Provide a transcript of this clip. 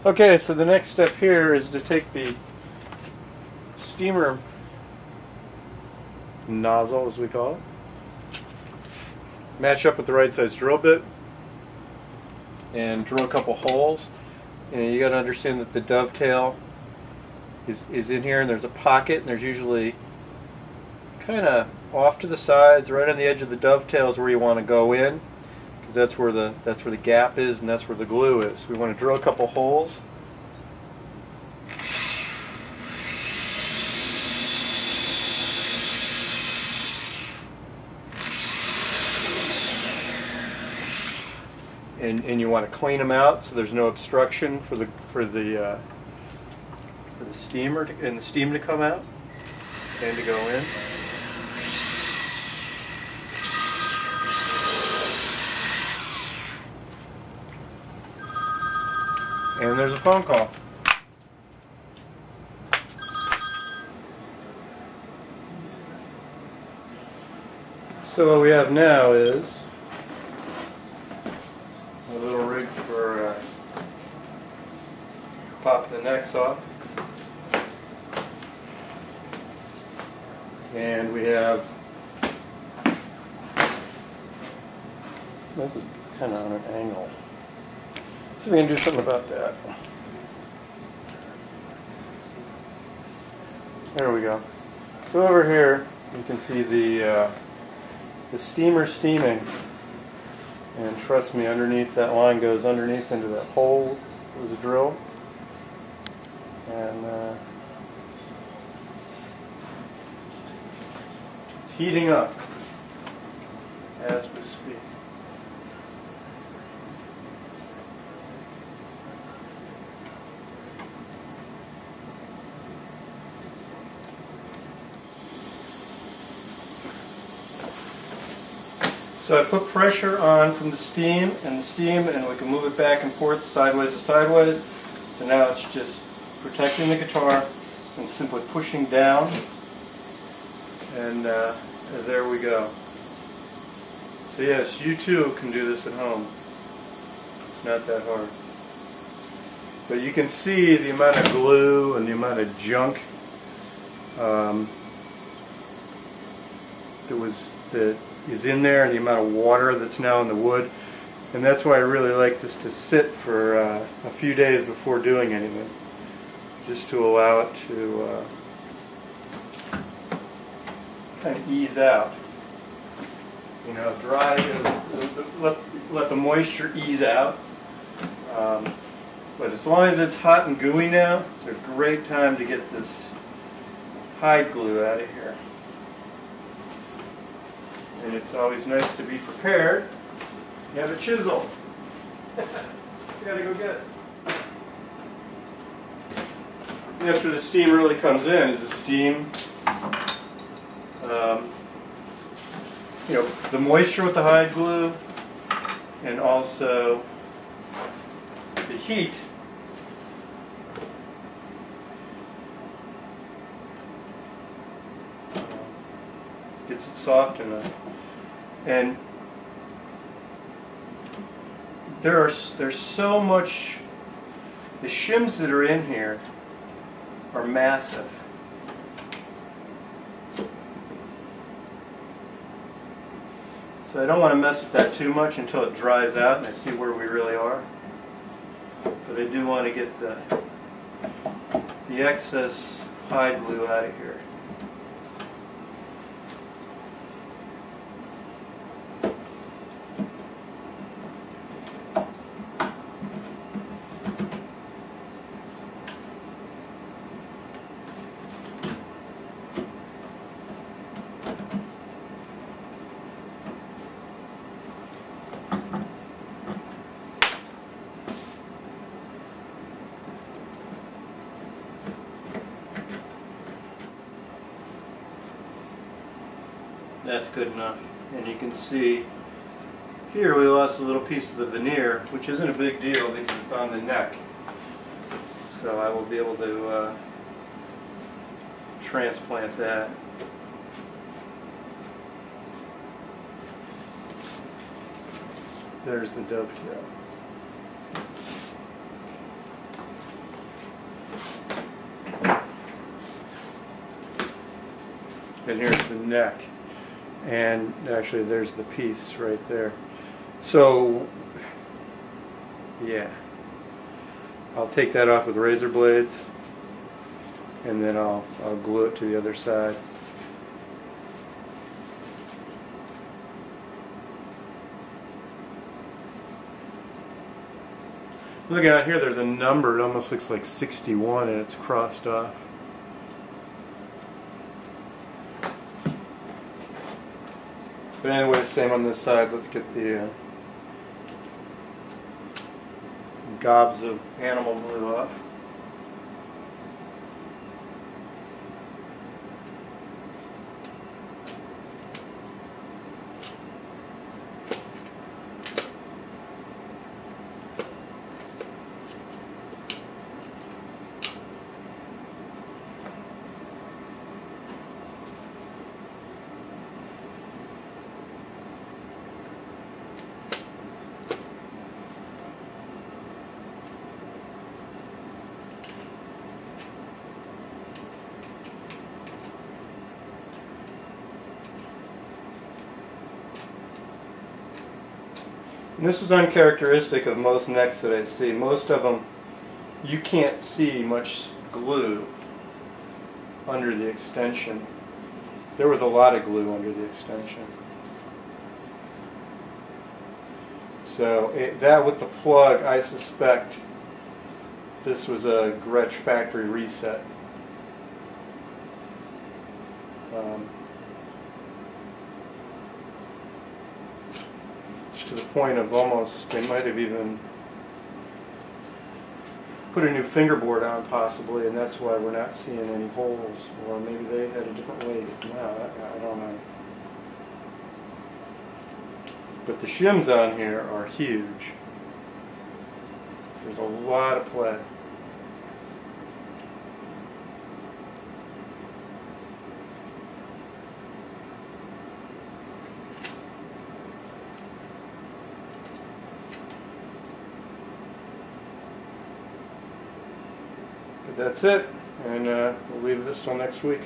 Okay, so the next step here is to take the steamer nozzle, as we call it, match up with the right size drill bit, and drill a couple holes. And you got to understand that the dovetail is in here, and there's a pocket, and there's usually kind of off to the sides, right on the edge of the dovetail is where you want to go in, because that's where the gap is, and that's where the glue is. We want to drill a couple holes. And you want to clean them out so there's no obstruction for the steamer and the steam to come out and to go in. And there's a phone call. So what we have now is a little rig for popping the necks off. And we have, this is kind of on an angle. So we can do something about that. There we go. So over here you can see the steamer steaming, and trust me, underneath that line goes underneath into that hole that was drilled, and it's heating up as we speak. So I put pressure on from the steam, and we can move it back and forth, sideways to sideways. So now it's just protecting the guitar and simply pushing down, and there we go. So yes, you too can do this at home. It's not that hard. But you can see the amount of glue and the amount of junk that is in there, and the amount of water that's now in the wood. And that's why I really like this to sit for a few days before doing anything, just to allow it to kind of ease out. You know, dry, let the moisture ease out. But as long as it's hot and gooey now, it's a great time to get this hide glue out of here. And it's always nice to be prepared. You have a chisel. You gotta go get it. And that's where the steam really comes in, is the steam. You know, the moisture with the hide glue, and also the heat gets it soft enough. And there's so much, the shims that are in here are massive. So I don't want to mess with that too much until it dries out and I see where we really are. But I do want to get the excess hide glue out of here. That's good enough. And you can see here we lost a little piece of the veneer, which isn't a big deal because it's on the neck. So I will be able to transplant that. There's the dovetail. and here's the neck. And actually there's the piece right there. So yeah, I'll take that off with razor blades, and then I'll glue it to the other side. Looking out here, there's a number. It almost looks like 61, and it's crossed off. But anyway, same on this side. Let's get the gobs of animal glue off. And this was uncharacteristic of most necks that I see. Most of them, you can't see much glue under the extension. There was a lot of glue under the extension. So that with the plug, I suspect this was a Gretsch factory reset. To the point of almost, they might have even put a new fingerboard on possibly, and that's why we're not seeing any holes. Or maybe they had a different way. No, I don't know. But the shims on here are huge. There's a lot of play. But that's it, and we'll leave this till next week.